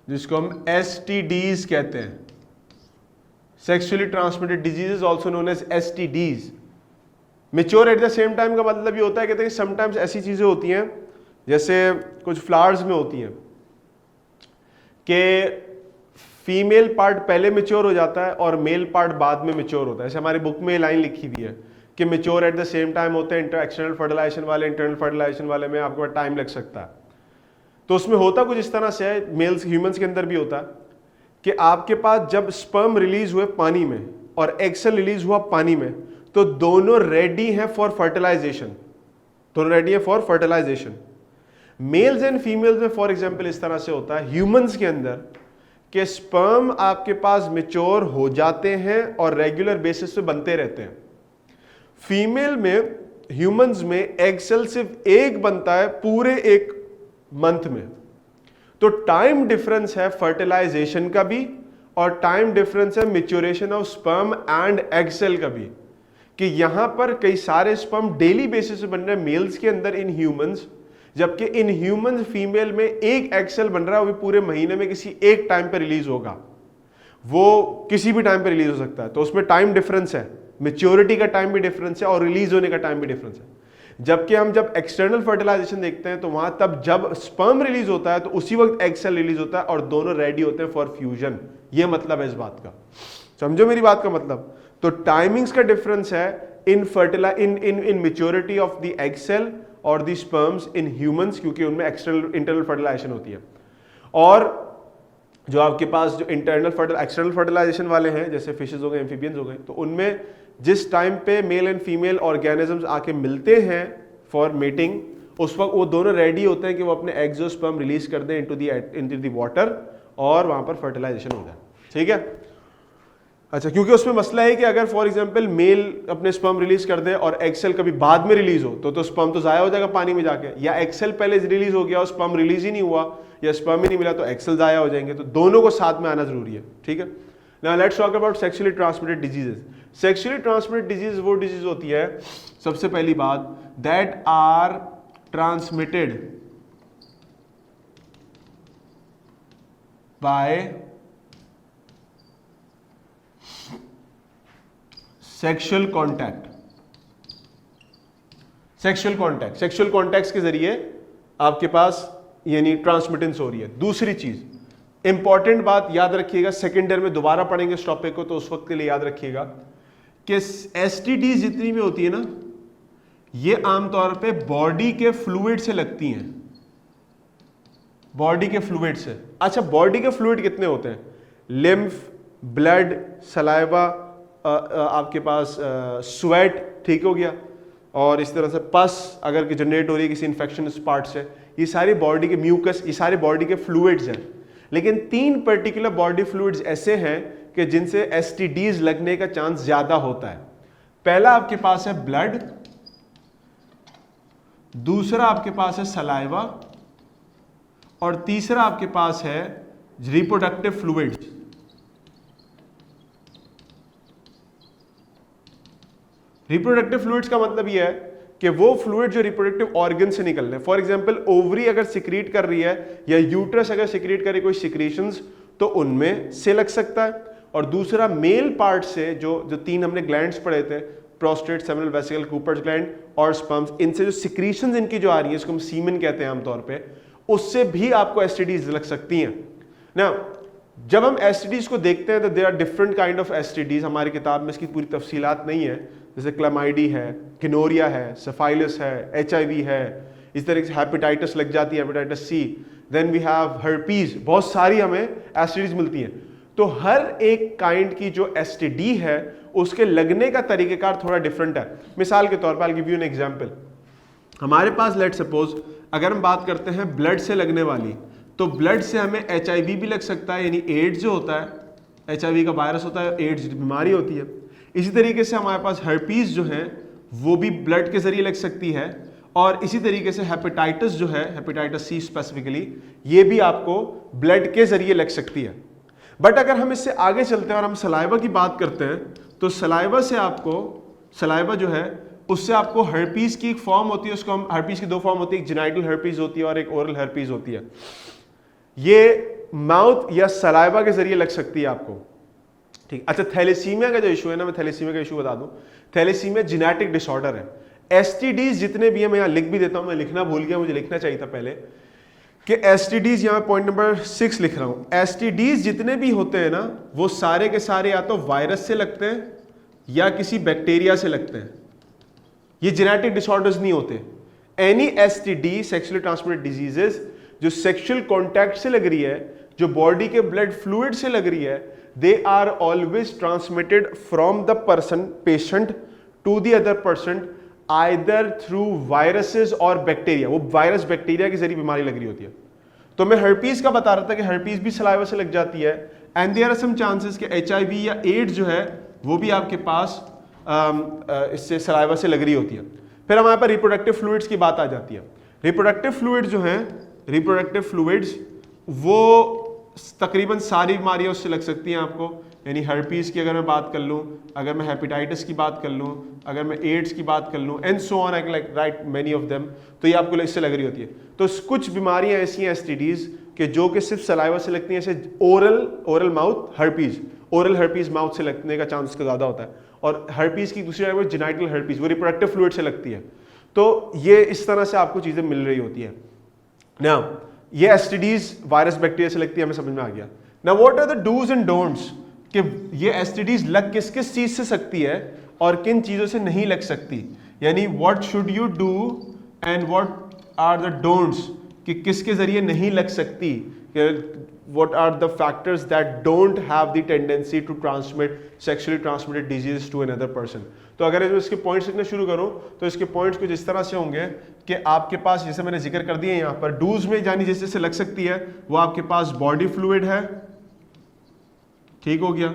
जिसको हम STDs कहते हैं, sexually transmitted diseases also known as STDs। Mature at the same time का मतलब ये होता है, कहते हैं समटाइम्स ऐसी चीजें होती हैं जैसे कुछ फ्लावर्स में होती हैं कि फीमेल पार्ट पहले मेच्योर हो जाता है और मेल पार्ट बाद में मेच्योर होता है। ऐसे हमारी बुक में लाइन लिखी हुई है कि mature at the same time होते हैं। एक्सटर्नल फर्टिलाइजेशन वाले, इंटरनल फर्टिलाइजेशन वाले में आपको टाइम लग सकता है। तो उसमें होता कुछ इस तरह से है, मेल्स ह्यूमंस के अंदर भी होता है कि आपके पास जब स्पर्म रिलीज हुए पानी में और एग सेल रिलीज हुआ पानी में, तो दोनों रेडी हैं फॉर फर्टिलाइजेशन, दोनों रेडी हैं for fertilization. Males and females में फॉर एग्जांपल इस तरह से होता है ह्यूमंस के अंदर कि स्पर्म आपके पास मेच्योर हो जाते हैं और रेगुलर बेसिस पे बनते रहते हैं। फीमेल में, ह्यूमंस में एग सेल सिर्फ एक बनता है पूरे एक मंथ में। तो टाइम डिफरेंस है फर्टिलाइजेशन का भी और टाइम डिफरेंस है maturation of sperm and egg cell का भी, कि यहां पर कई सारे स्पर्म डेली बेसिस पे बन रहे हैं मेल्स के अंदर इन ह्यूमंस, जबकि इन ह्यूमंस फीमेल में एक एग सेल बन रहा है, वो भी पूरे महीने में किसी एक टाइम पे रिलीज होगा, वो किसी भी टाइम पे रिलीज हो सकता है। तो उसमें टाइम डिफरेंस है, मैच्योरिटी का टाइम भी डिफरेंस है और रिलीज होने का टाइम भी डिफरेंस है। जबकि हम जब एक्सटर्नल फर्टिलाइजेशन देखते हैं तो वहां तब जब स्पर्म रिलीज होता है तो उसी वक्त एग सेल रिलीज होता है और दोनों रेडी होते हैं फॉर फ्यूजन। ये मतलब है इस बात का, समझो मेरी बात का मतलब। तो टाइमिंग्स का डिफरेंस है in maturity of the egg cell और द स्पर्म्स इन ह्यूमंस, क्योंकि उनमें एक्सटर्नल इंटरनल फर्टिलाइजेशन होती है। और जो आपके पास जो एक्सटर्नल फर्टिलाइजेशन वाले हैं जैसे फिशेस हो गए, एम्फीबियंस हो गए, तो उनमें जिस टाइम पे मेल एंड फीमेल ऑर्गेनिजम्स आके मिलते हैं फॉर मेटिंग, उस वक्त वो दोनों रेडी होते हैं कि वो अपने एग्स और स्पर्म रिलीज कर दें इनटू द वाटर और वहां पर फर्टिलाइजेशन हो जाए। ठीक है, अच्छा, क्योंकि उसमें मसला है कि अगर फॉर एग्जांपल मेल अपने स्पर्म रिलीज कर दे और एग सेल कभी बाद में रिलीज हो तो स्पर्म तो जाया हो जाएगा पानी में जाके, या एग सेल पहले रिलीज हो गया और स्पर्म रिलीज ही नहीं हुआ या स्पर्म ही नहीं मिला तो एग सेल जाया हो जाएंगे। तो दोनों को साथ में आना जरूरी है। ठीक है, now let's talk about sexually transmitted diseases. Sexually transmitted disease वो डिजीज होती है, सबसे पहली बात, that are transmitted by sexual contact. Sexual contact के जरिए आपके पास यानी ट्रांसमिटेंस हो रही है। दूसरी चीज इंपॉर्टेंट बात याद रखिएगा, सेकेंड ईयर में दोबारा पढ़ेंगे इस टॉपिक को, तो उस वक्त के लिए याद रखिएगा कि एसटीडी जितनी भी होती है ना, ये आमतौर पे बॉडी के फ्लूइड से लगती हैं, बॉडी के फ्लूइड से। अच्छा, बॉडी के फ्लूइड कितने होते हैं? लिम्फ, ब्लड, सलाइवा, आपके पास स्वेट, ठीक हो गया, और इस तरह से पस अगर जनरेट हो रही है किसी इन्फेक्शन पार्ट से, ये सारी बॉडी के म्यूकस, ये सारे बॉडी के फ्लूइड्स हैं। लेकिन 3 पर्टिकुलर बॉडी फ्लूइड्स ऐसे हैं कि जिनसे एसटीडीज लगने का चांस ज्यादा होता है। पहला आपके पास है ब्लड, दूसरा आपके पास है सलाइवा, और तीसरा आपके पास है रिप्रोडक्टिव फ्लूइड्स। रिप्रोडक्टिव फ्लूइड्स का मतलब यह है कि वो फ्लूइड जो रिप्रोडक्टिव ऑर्गन से निकल रहे हैं, फॉर एग्जांपल ओवरी अगर सिक्रीट कर रही है या यूट्रस अगर सिक्रीट करे कोई सिक्रीशंस, तो उनमें से लग सकता है। और दूसरा मेल पार्ट से जो 3 हमने ग्लैंड्स पढ़े थे, prostate, seminal vesicle, Cowper's gland और स्पर्म्स, इनसे जो सिक्रीशंस इनकी जो आ रही है, इसको हम सीमेन कहते हैं आमतौर पे, उससे भी आपको एसटीडीज लग सकती हैं। ना जब हम एसटीडीज को देखते हैं तो there are different kind of STDs. हमारी किताब में इसकी पूरी तफसीलात नहीं है, जैसे क्लामाइडी है, किनोरिया है, सेफाइलस है, एचआईवी है, इस तरह से हेपेटाइटिस लग जाती है, hepatitis C, then we have herpes, बहुत सारी हमें एसटीडीज मिलती हैं। तो हर एक काइंड की जो एसटीडी है उसके लगने का तरीकेकार थोड़ा डिफरेंट है। मिसाल के तौर पर I will give you an example. हमारे पास लेट सपोज अगर हम बात करते हैं ब्लड से लगने वाली, तो ब्लड से हमें एचआईवी भी लग सकता है, यानी एड्स जो होता है, एचआईवी का वायरस होता है, एड्स बीमारी होती है। इसी तरीके से हमारे पास हर्पीज जो है वो भी ब्लड के जरिए लग सकती है, और इसी तरीके से हेपेटाइटिस जो है, हेपेटाइटिस सी स्पेसिफिकली, ये भी आपको ब्लड के जरिए लग सकती है। बट अगर हम इससे आगे चलते हैं और हम सलाइवा की बात करते हैं, तो सलाइवा से आपको, सलाइवा जो है उससे आपको हर्पीज की एक फॉर्म होती है, उसको हम, हर्पीज की 2 फॉर्म होती है, एक जेनाइटल हर्पीज होती है और एक ओरल हर्पीज होती है। ये माउथ या सलाइवा के जरिए लग सकती है आपको, ठीक। अच्छा, थैलेसीमिया का जो इशू है ना, मैं थैलेसीमिया का इशू बता दूं। थैलेसीमिया जेनेटिक डिसऑर्डर है। एसटीडीज जितने भी है, मैं यहाँ लिख भी देता हूं, मैं लिखना भूल गया, मुझे लिखना चाहिए था पहले कि एसटीडीज, यहाँ पॉइंट नंबर 6 लिख रहा हूं। एसटीडीज जितने भी होते हैं ना, वो सारे के सारे या तो वायरस से लगते हैं या किसी बैक्टीरिया से लगते हैं। ये जेनेटिक डिसऑर्डर्स नहीं होते। Any STD, sexually transmitted diseases, जो सेक्सुअल कॉन्टैक्ट से लग रही है, जो बॉडी के ब्लड फ्लूइड से लग रही है, they are always transmitted from the person, patient, to the other person, either through viruses और बैक्टीरिया। वो वायरस बैक्टीरिया के जरिए बीमारी लग रही होती है। तो मैं हर्पीज का बता रहा था कि हर्पीज भी सलाइवा से लग जाती है, and there are some chances कि एचआईवी या एड्स जो है वो भी आपके पास इससे सलाइवा से लग रही होती है। फिर हमारे पास रिप्रोडक्टिव फ्लूइड्स की बात आ जाती है। रिप्रोडक्टिव फ्लूइड्स जो हैं, रिप्रोडक्टिव फ्लूइड्स वो तकरीबन सारी बीमारियां उससे लग सकती हैं आपको। यानी हर्पीज की अगर मैं बात कर लूं, अगर मैं हेपेटाइटिस की बात कर लूं, अगर मैं एड्स की बात कर लूं, and so on, I can like right many of them, तो ये आपको इससे लग रही होती है। तो कुछ बीमारियां ऐसी हैं एसटीडीज कि जो कि सिर्फ सलाइवा से लगती हैं, जैसे oral mouth herpes, oral herpes mouth से लगने का चांस ज्यादा होता है। और हर्पीज की दूसरी वो जेनिटल हर्पीज, वो रिप्रोडक्टिव फ्लूइड से लगती है। तो ये इस तरह से आपको चीजें मिल रही होती है। नाउ ये एसटीडीज वायरस बैक्टीरिया से लगती है, हमें समझ में आ गया। Now what are the dos and don'ts, कि ये एसटीडीज लग किस किस चीज से सकती है और किन चीजों से नहीं लग सकती। यानी what should you do and what are the don'ts, कि किसके जरिए नहीं लग सकती, what are the factors that don't have the tendency to transmit sexually transmitted diseases to another person। तो अगर मैं इसके पॉइंट्स लिखना शुरू करूं तो इसके पॉइंट्स कुछ इस तरह से होंगे कि आपके पास, जैसे मैंने जिक्र कर दिया यहाँ पर, डूज में जानी जैसे से लग सकती है, वो आपके पास बॉडी फ्लूइड है, ठीक हो गया।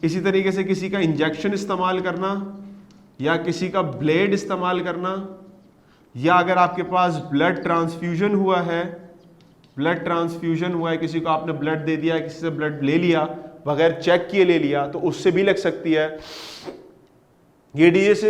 इसी तरीके से किसी का इंजेक्शन इस्तेमाल करना या किसी का ब्लेड इस्तेमाल करना, या अगर आपके पास ब्लड ट्रांसफ्यूजन हुआ है, ब्लड ट्रांसफ्यूजन हुआ है, किसी को आपने ब्लड दे दिया, किसी से ब्लड ले लिया, बगैर चेक किए ले लिया, तो उससे भी लग सकती है। ये डिजीज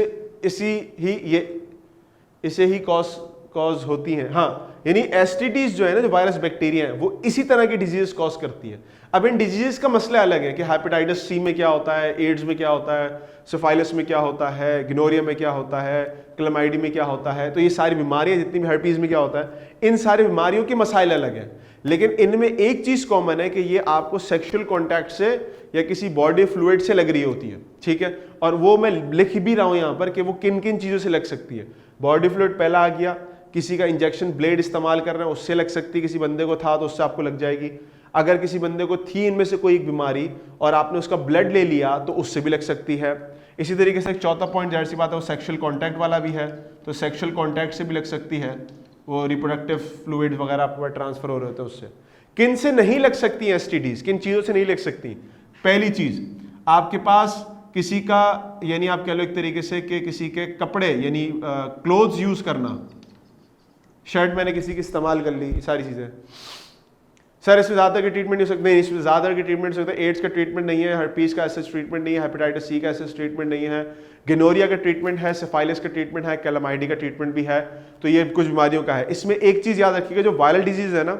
इसे ही कॉज होती हैं। हाँ, यानी एसटीडीज जो है ना, जो वायरस बैक्टीरिया है, वो इसी तरह की डिजीज कॉज करती है। अब इन डिजीज का मसला अलग है कि हेपेटाइटिस सी में क्या होता है, एड्स में क्या होता है, सिफाइलिस में क्या होता है, गिनोरिया में क्या होता है, क्लेमाइडी में क्या होता है। तो ये सारी बीमारियां जितनी भी, हर्पीज में क्या होता है, इन सारी बीमारियों के मसाइल अलग हैं। लेकिन इनमें एक चीज कॉमन है कि ये आपको सेक्सुअल कॉन्टैक्ट से या किसी बॉडी फ्लूइड से लग रही होती है, ठीक है। और वो मैं लिख भी रहा हूं यहां पर कि वो किन किन चीजों से लग सकती है। बॉडी फ्लूइड पहला आ गया, किसी का इंजेक्शन ब्लेड इस्तेमाल कर रहे हैं उससे लग सकती है, किसी बंदे को था तो उससे आपको लग जाएगी। अगर किसी बंदे को थी इनमें से कोई एक बीमारी और आपने उसका ब्लड ले लिया तो उससे भी लग सकती है। इसी तरीके से एक चौथा पॉइंट, जाहिर सी बात है, वो सेक्सुअल कॉन्टैक्ट वाला भी है, तो सेक्सुअल कॉन्टैक्ट से भी लग सकती है, वो रिप्रोडक्टिव फ्लूइड वगैरह आपको ट्रांसफर हो रहे होते हैं उससे। किन से नहीं लग सकती एसटीडीज, किन चीजों से नहीं लग सकती? पहली चीज, आपके पास किसी का, यानी आप कह लो एक तरीके से कि किसी के कपड़े, यानी क्लोथ्स यूज करना, शर्ट मैंने किसी की इस्तेमाल कर ली, सारी चीजें। सर इसमें ज्यादा की ट्रीटमेंट नहीं हो सकती, नहीं, इसमें ज्यादा की ट्रीटमेंट हो सकता है। एड्स का ट्रीटमेंट नहीं है, हर्पीज का ऐसा ट्रीटमेंट नहीं है, हेपेटाइटिस सी का ऐसा ट्रीटमेंट नहीं है, गिनोरिया का ट्रीटमेंट है, सिफाइलिस का ट्रीटमेंट है, क्लेमाइडी का ट्रीटमेंट भी है। तो ये कुछ बीमारियों का है। इसमें एक चीज याद रखिएगा, जो वायरल डिजीज है ना,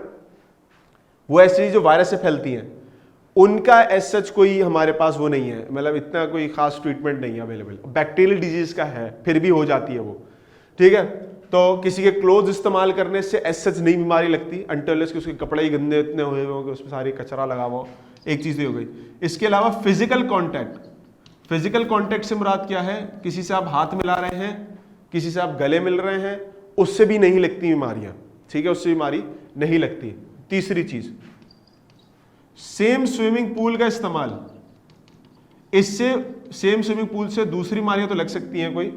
वो ऐसी चीज जो वायरस से फैलती हैं, उनका एज सच कोई हमारे पास वो नहीं है, मतलब इतना कोई खास ट्रीटमेंट नहीं है अवेलेबल। बैक्टीरियल डिजीज का है, फिर भी हो जाती है वो, ठीक है। तो किसी के क्लोथ इस्तेमाल करने से एज सच नहीं बीमारी लगती, अनटिल कि उसके कपड़े ही गंदे इतने हुए हो कि उसमें सारी कचरा लगा हुआ हो। एक चीज हो गई। इसके अलावा फिजिकल कांटेक्ट, फिजिकल कांटेक्ट से मुराद क्या है? किसी से आप हाथ मिला रहे हैं, किसी से आप गले मिल रहे हैं, उससे भी नहीं लगती बीमारियां, ठीक है, उससे बीमारी नहीं लगती। तीसरी चीज, सेम स्विमिंग पूल का इस्तेमाल, इससे सेम स्विमिंग पूल से दूसरी बीमारियां तो लग सकती हैं, कोई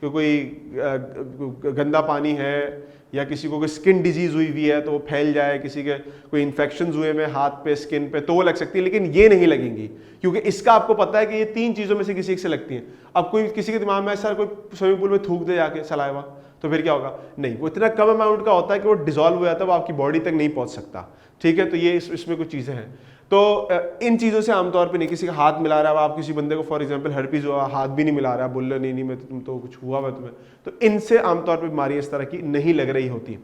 गंदा पानी है या किसी को कोई स्किन डिजीज हुई हुई है तो वो फैल जाए, किसी के कोई इन्फेक्शन हुए में हाथ पे, स्किन पे, तो वो लग सकती है, लेकिन ये नहीं लगेंगी, क्योंकि इसका आपको पता है कि ये तीन चीजों में से किसी एक से लगती हैं। अब कोई किसी के दिमाग में ऐसा कोई स्विमिंग पूल में थूक दे जाके सलाइवा, तो फिर क्या होगा? नहीं, वो इतना कम अमाउंट का होता है कि वो डिसॉल्व हो जाता है, वो आपकी बॉडी तक नहीं पहुंच सकता, ठीक है। तो ये इसमें कुछ चीजें हैं। तो इन चीज़ों से आमतौर पे नहीं, किसी का हाथ मिला रहा है, आप किसी बंदे को फॉर एग्जांपल हर्पीज हुआ, हाथ भी नहीं मिला रहा, बोल रहे नहीं मैं तुम तो कुछ हुआ है तुम्हें, तो इनसे आमतौर पे बीमारियां इस तरह की नहीं लग रही होती।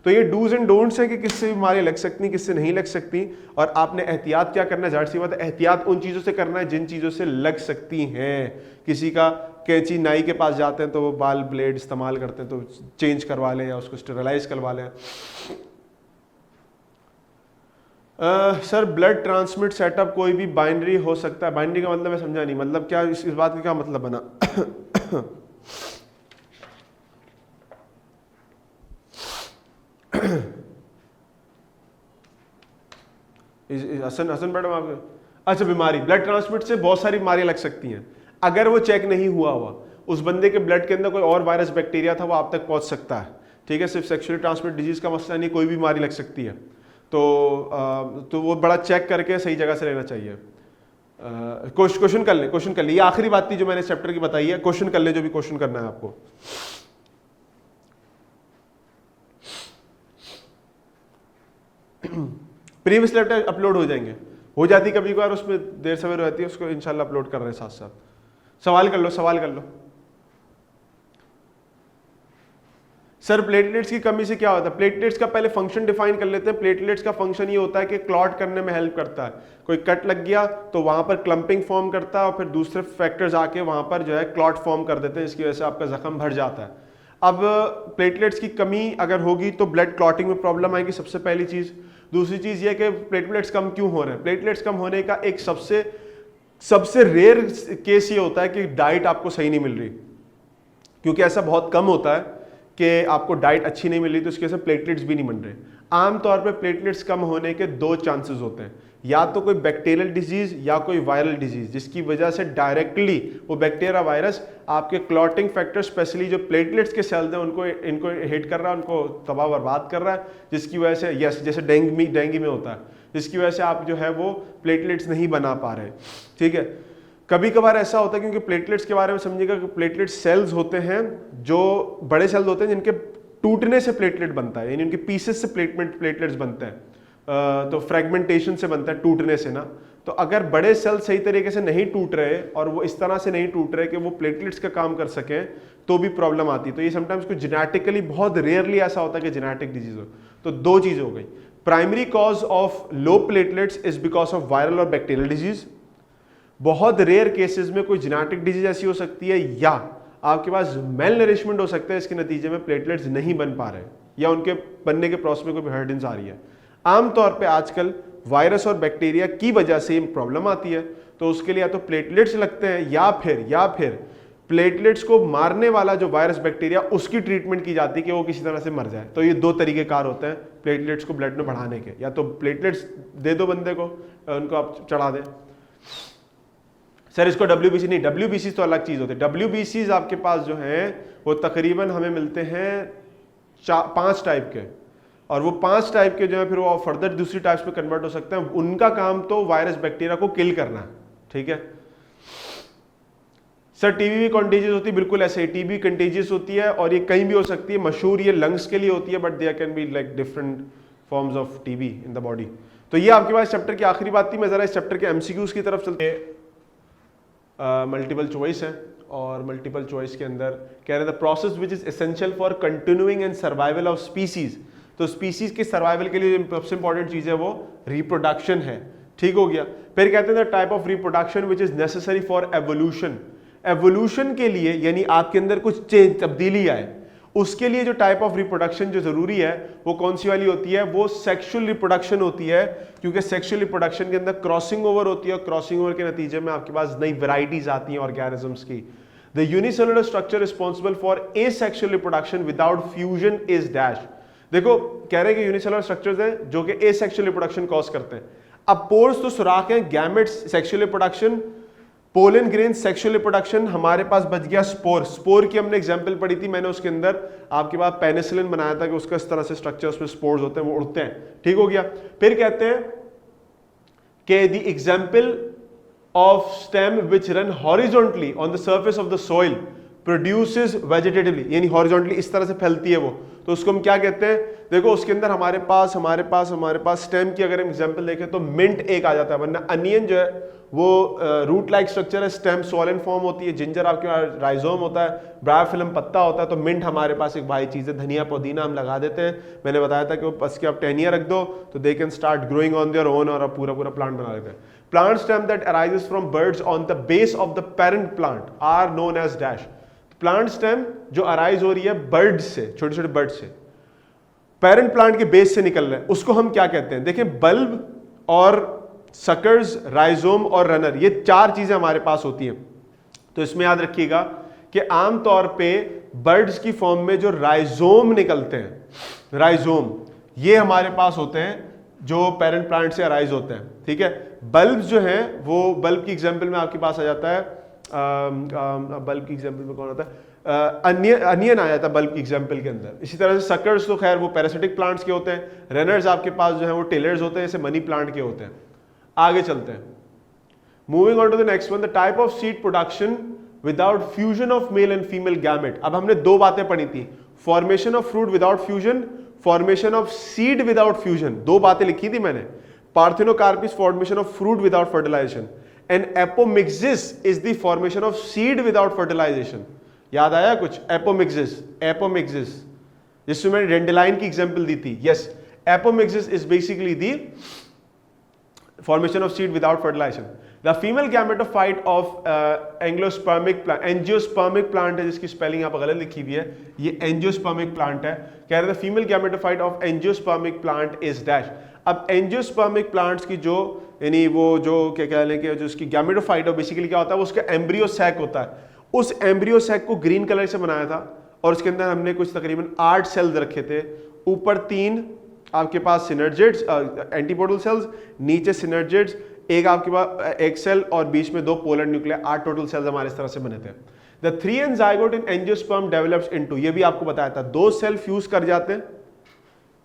तो ये डूज एंड डोंट्स है कि किससे बीमारियां लग सकती हैं, किससे नहीं लग सकती, और आपने एहतियात क्या करना है, जाहिर सी बात है एहतियात उन चीज़ों से करना है जिन चीज़ों से लग सकती हैं। किसी का कैंची नाई के पास जाते हैं तो वो बाल ब्लेड इस्तेमाल करते हैं तो चेंज करवा लें या उसको स्टेरलाइज करवा लें। सर ब्लड ट्रांसमिट सेटअप कोई भी बाइनरी हो सकता है? बाइनरी का मतलब मैं समझा नहीं, मतलब क्या इस बात का क्या मतलब बना? हसन मैडम आप, अच्छा बीमारी ब्लड ट्रांसमिट से बहुत सारी बीमारियां लग सकती हैं। अगर वो चेक नहीं हुआ उस बंदे के ब्लड के अंदर कोई और वायरस बैक्टीरिया था वो आप तक पहुंच सकता है, ठीक है। सिर्फ सेक्सुअली ट्रांसमिट डिजीज का मसला नहीं, कोई भी बीमारी लग सकती है। तो वो बड़ा चेक करके सही जगह से लेना चाहिए। क्वेश्चन कर ले, ये आखिरी बात थी जो मैंने चैप्टर की बताई है। क्वेश्चन कर ले जो भी क्वेश्चन करना है आपको। प्रीवियस लेक्चर अपलोड हो जाएंगे, हो जाती कभी कभार उसमें देर सवेर रहती है, उसको इंशाल्लाह अपलोड कर रहे हैं साथ साथ। सवाल कर लो। सर प्लेटलेट्स की कमी से क्या होता है? प्लेटलेट्स का पहले फंक्शन डिफाइन कर लेते हैं। प्लेटलेट्स का फंक्शन ये होता है कि क्लॉट करने में हेल्प करता है। कोई कट लग गया तो वहां पर क्लंपिंग फॉर्म करता है और फिर दूसरे फैक्टर्स आके वहां पर जो है क्लॉट फॉर्म कर देते हैं, जिसकी वजह से आपका जख्म भर जाता है। अब प्लेटलेट्स की कमी अगर होगी तो ब्लड क्लॉटिंग में प्रॉब्लम आएगी, सबसे पहली चीज। दूसरी चीज ये कि प्लेटलेट्स कम क्यों हो रहे हैं? प्लेटलेट्स कम होने का एक सबसे रेयर केस ये होता है कि डाइट आपको सही नहीं मिल रही, क्योंकि ऐसा बहुत कम होता है कि आपको डाइट अच्छी नहीं मिल रही तो उसकी वजह से प्लेटलेट्स भी नहीं बन रहे। आमतौर पे प्लेटलेट्स कम होने के दो चांसेस होते हैं, या तो कोई बैक्टीरियल डिजीज या कोई वायरल डिजीज, जिसकी वजह से डायरेक्टली वो बैक्टीरिया वायरस आपके क्लॉटिंग फैक्टर स्पेशली जो प्लेटलेट्स के सेल्स हैं इनको हिट कर रहा है, उनको तबाह बर्बाद कर रहा है, जिसकी वजह से जैसे डेंगू में होता है, जिसकी वजह से आप जो है वो प्लेटलेट्स नहीं बना पा रहे, ठीक है। कभी कभार ऐसा होता है, क्योंकि प्लेटलेट्स के बारे में समझिएगा कि प्लेटलेट सेल्स होते हैं जो बड़े सेल्स होते हैं जिनके टूटने से प्लेटलेट बनता है, यानी उनके पीसेस से प्लेटलेट्स बनते हैं, तो फ्रेगमेंटेशन से बनता है, टूटने से ना। तो अगर बड़े सेल सही तरीके से नहीं टूट रहे और वो इस तरह से नहीं टूट रहे कि वो प्लेटलेट्स का काम कर सकें तो भी प्रॉब्लम आती है। तो ये समटाइम्स कुछ जेनेटिकली बहुत रेयरली ऐसा होता है कि जेनेटिक डिजीज हो। तो दो चीज हो गई, primary cause of low platelets is because of viral और बैक्टीरियल डिजीज। बहुत रेयर केसेस में कोई जेनेटिक डिजीज ऐसी हो सकती है, या आपके पास मेल नरिशमेंट हो सकता है, इसके नतीजे में प्लेटलेट्स नहीं बन पा रहे या उनके बनने के प्रोसेस में कोई हर्डन्स आ रही है। आमतौर पे आजकल वायरस और बैक्टीरिया की वजह से प्रॉब्लम आती है, तो उसके लिए या तो प्लेटलेट्स लगते हैं या फिर प्लेटलेट्स को मारने वाला जो वायरस बैक्टीरिया उसकी ट्रीटमेंट की जाती है कि वो किसी तरह से मर जाए। तो ये दो तरीके कार होते हैं प्लेटलेट्स को ब्लड में बढ़ाने के, या तो प्लेटलेट्स दे दो बंदे को, उनको आप चढ़ा दें। सर इसको WBC नहीं, WBC तो अलग चीज होती है। WBCs आपके पास जो है वो तकरीबन हमें मिलते हैं 5 टाइप के, और वो 5 टाइप के जो है फिर वो फर्दर दूसरी टाइप्स में कन्वर्ट हो सकते हैं। उनका काम तो वायरस बैक्टीरिया को किल करना है, ठीक है। सर टीबी भी कंटेजियस होती है? बिल्कुल ऐसे ही, टीबी कंटेजियस होती है और ये कहीं भी हो सकती है। मशहूर ये लंग्स के लिए होती है, but there can be like different forms of TB in the body. तो ये आपके पास चैप्टर की आखिरी बात थी। मैं जरा इस चैप्टर के MCQs की तरफ चलते हैं। मल्टीपल चॉइस है, और मल्टीपल चॉइस के अंदर कह रहे थे process which is essential for continuing and survival of species. तो स्पीसीज के सर्वाइवल के लिए सबसे इंपॉर्टेंट चीज है वो रिप्रोडक्शन है, ठीक हो गया। फिर कहते हैं type of reproduction which is necessary for evolution. Evolution के लिए यानी आपके अंदर कुछ चेंज तब्दीली आए, उसके लिए जो टाइप ऑफ रिप्रोडक्शन जो जरूरी है वो कौन सी वाली होती है? वो सेक्सुअल रिप्रोडक्शन होती है, क्योंकि सेक्सुअल रिप्रोडक्शन के अंदर क्रॉसिंग ओवर होती है, और क्रॉसिंग ओवर के नतीजे में आपके पास नई वैरायटीज आती हैं ऑर्गेनिजम्स की। The unicellular structure responsible for asexual reproduction without fusion is dash. देखो कह रहे हैं कि यूनिसेलुलर स्ट्रक्चर्स हैं जो कि एसेक्सुअल रिप्रोडक्शन कॉज करते हैं। अब पोर्स तो सुराख हैं, gametes sexual reproduction, pollen grain sexual reproduction, हमारे पास बच गया स्पोर। स्पोर की हमने एग्जांपल पढ़ी थी, मैंने उसके अंदर आपके पास पेनिसिलिन बनाया था कि उसका इस तरह से स्ट्रक्चर, उसमें स्पोर्स होते हैं, वो उड़ते हैं, ठीक हो गया। फिर कहते हैं कि the example of stem which run horizontally on the surface of the soil, produces vegetatively, यानी हॉरिजॉन्टली इस तरह से फैलती है वो, तो उसको हम क्या कहते हैं? देखो उसके अंदर हमारे पास स्टेम की अगर हम एग्जांपल देखें तो मिंट एक आ जाता है, वरना अनियन जो है वो रूट लाइक स्ट्रक्चर है, स्टेम सोलन फॉर्म होती है, जिंजर आपके पास राइजोम होता है, ब्रायोफिलम पत्ता होता है, तो मिंट हमारे पास एक भाई चीज है। धनिया पुदीना हम लगा देते हैं, मैंने बताया था कि वो बस के आप टहनियाँ रख दो तो they can start growing on their own, और पूरा प्लांट बना लेते हैं। Plant stem that arises from buds on the base of the parent plant are known as dash. Plant stem जो अराइज हो रही है बर्ड से, छोटे छोटे बर्ड से, पेरेंट प्लांट के बेस से निकल रहा है, उसको हम क्या कहते हैं? देखिए बल्ब और सकर्स, राइजोम और रनर, ये चार चीजें हमारे पास होती हैं। तो इसमें याद रखिएगा कि आमतौर पे बर्ड्स की फॉर्म में जो राइजोम निकलते हैं, राइजोम ये हमारे पास होते हैं जो पेरेंट प्लांट से अराइज होते हैं, ठीक है। बल्ब जो है वो, बल्ब की एग्जांपल में आपके पास आ जाता है, बल्ब की एग्जांपल में कौन होता है? अनियन आ जाता है बल्ब की एग्जांपल के अंदर। इसी तरह से सकर्स तो खैर वो पैरासिटिक प्लांट्स के होते हैं, रनर्स आपके पास जो है वो टेलर्स होते हैं, जैसे मनी प्लांट के होते हैं। आगे चलते हैं, moving on to the next one, the type of seed production without fusion of male and female gamete. अब हमने दो बातें पढ़ी थी, formation of fruit without fusion, formation of seed without fusion, दो बातें लिखी थी मैंने। Parthenocarpy is formation of fruit without fertilization, and apomixis is the formation of seed without fertilization. याद आया कुछ? एपोमिक्सिस जिसमें मैंने डेंडेलाइन की एग्जांपल दी थी। Yes, apomixis is basically the formation of seed without fertilization. The female gametophyte of angiospermic plant, angiospermic plant है जिसकी spelling यहाँ पर गलत लिखी हुई है, ये angiospermic plant है। कह रहे थे female gametophyte of angiospermic plant is dash। अब angiospermic plants की जो यानी वो जो क्या कह लें कि जो उसकी गैमेटोफाइट है बेसिकली क्या होता है, वो उसका एम्ब्रियो सैक होता है। उस एम्ब्रियो सैक को ग्रीन कलर से बनाया था और उसके अंदर हमने कुछ तकरीबन 8 सेल्स रखे थे, ऊपर 3 आपके पास सिनर्जिड्स एंटीपोडल सेल्स, नीचे सिनर्जिड्स, एक आपके पास एक सेल और बीच में 2 पोलर न्यूक्लियर, 8 टोटल सेल्स हमारे इस तरह से बने थे। The 3n zygote in angiosperm develops into, ये भी आपको बताया था, 2 सेल फ्यूज कर जाते हैं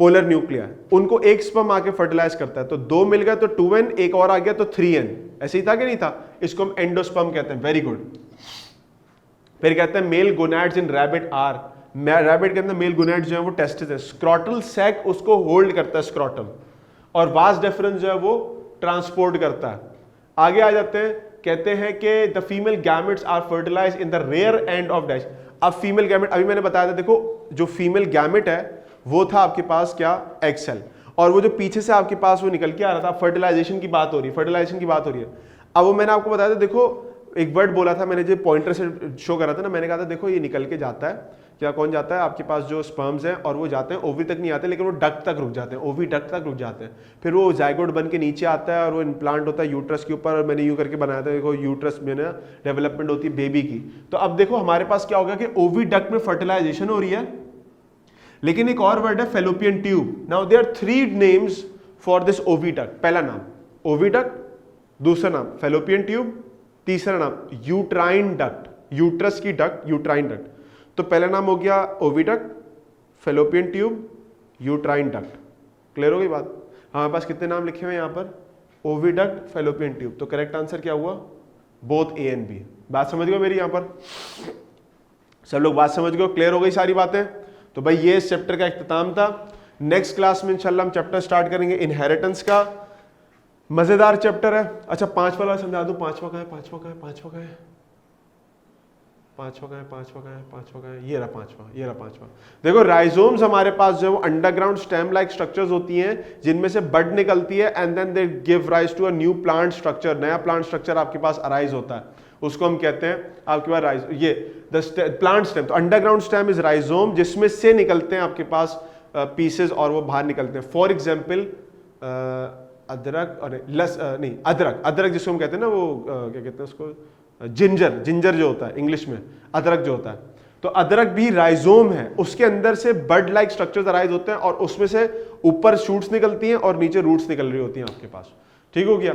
पोलर न्यूक्लियर, उनको एक स्पर्म आके फर्टिलाइज करता है, तो 2 मिल गया तो 2n, एक और आ गया तो 3n। ऐसे ही था कि नहीं था? इसको हम एंडोस्पर्म कहते हैं। Very good. फिर कहते हैं male gonads in rabbit are, rabbit के अंदर मेल गोनैड्स जो है वो टेस्टिस है, स्क्रॉटल सैक उसको होल्ड करता है स्क्रॉटम, और वास डेफरेंस जो है वो ट्रांसपोर्ट करता है। आगे आ जाते हैं, कहते हैं कि the female gametes are fertilized in the rare end of dash. अब फीमेल गैमेट, अभी मैंने बताया था, देखो जो फीमेल गैमेट है वो था आपके पास क्या? एग सेल, और वो जो पीछे से आपके पास वो निकल के आ रहा था, फर्टिलाइजेशन की बात हो रही है, फर्टिलाइजेशन की बात हो रही है। अब वो मैंने आपको बताया था, देखो एक वर्ड बोला था मैंने, जो पॉइंटर से शो करा था ना, मैंने कहा था देखो ये निकल के जाता है, क्या कौन जाता है? आपके पास जो स्पर्म्स हैं, और वो जाते हैं ओवरी तक नहीं आते, लेकिन वो डक्ट तक रुक जाते हैं, ओवी डक्ट तक रुक जाते हैं, फिर वो जाइगोट बन के नीचे आता है और वो इम्प्लांट होता है यूट्रस के ऊपर। और मैंने यूं करके बनाया था, देखो यूट्रस में ना डेवलपमेंट होती है बेबी की। तो अब देखो हमारे पास क्या होगा कि ओवी डक्ट में फर्टिलाइजेशन हो रही है, लेकिन एक और वर्ड है fallopian tube. Now there are 3 names for this oviduct. पहला नाम ओवी डक्ट, दूसरा नाम फेलोपियन ट्यूब, तीसरा नाम यूट्राइन डक्ट, यूट्रस की डक्ट, यूट्राइन डक्ट। तो पहला नाम हो गया oviduct, fallopian tube, uterine duct. Clear हो गई बात? हमारे पास कितने नाम लिखे हुए हैं यहाँ पर? Oviduct, fallopian tube. तो करेक्ट आंसर क्या हुआ? Both A and B. बात समझ गए मेरी? यहाँ पर सब लोग बात समझ गए? क्लियर हो गई सारी बातें? तो भाई ये इस चैप्टर का इख्तिताम था। नेक्स्ट क्लास में इंशाल्लाह हम चैप्टर स्टार्ट करेंगे इनहेरिटेंस का। मजेदार चैप्टर है। अच्छा 5 वाला समझा दूं, 5वां का है, 5वां का है, 5वां का है, 5वां का है, 5वां का है, 5वां का है, ये रहा 5वां, ये रहा 5वां। देखो राइजोम्स हमारे पास जो है वो अंडरग्राउंड स्टेम लाइक स्ट्रक्चर्स होती हैं जिनमें से बड निकलती है and then they give rise to a new plant structure. नया प्लांट स्ट्रक्चर आपके पास अराइज होता है, उसको हम कहते हैं आपके पास राइज, ये द प्लांट स्टेम। तो अंडरग्राउंड स्टेम इज राइजोम, जिसमें से निकलते हैं आपके पास पीसेस और वो बाहर निकलते हैं। फॉर एग्जाम्पल अदरक, और नहीं अदरक, अदरक जिसको हम कहते हैं ना वो क्या कहते हैं उसको, जिंजर, जिंजर जो होता है इंग्लिश में, अदरक जो होता है, तो अदरक भी राइजोम है, उसके अंदर से बड लाइक स्ट्रक्चर्स अराइज होते हैं और उसमें से ऊपर शूट्स निकलती हैं और नीचे रूट्स निकल रही होती हैं आपके पास। ठीक हो गया?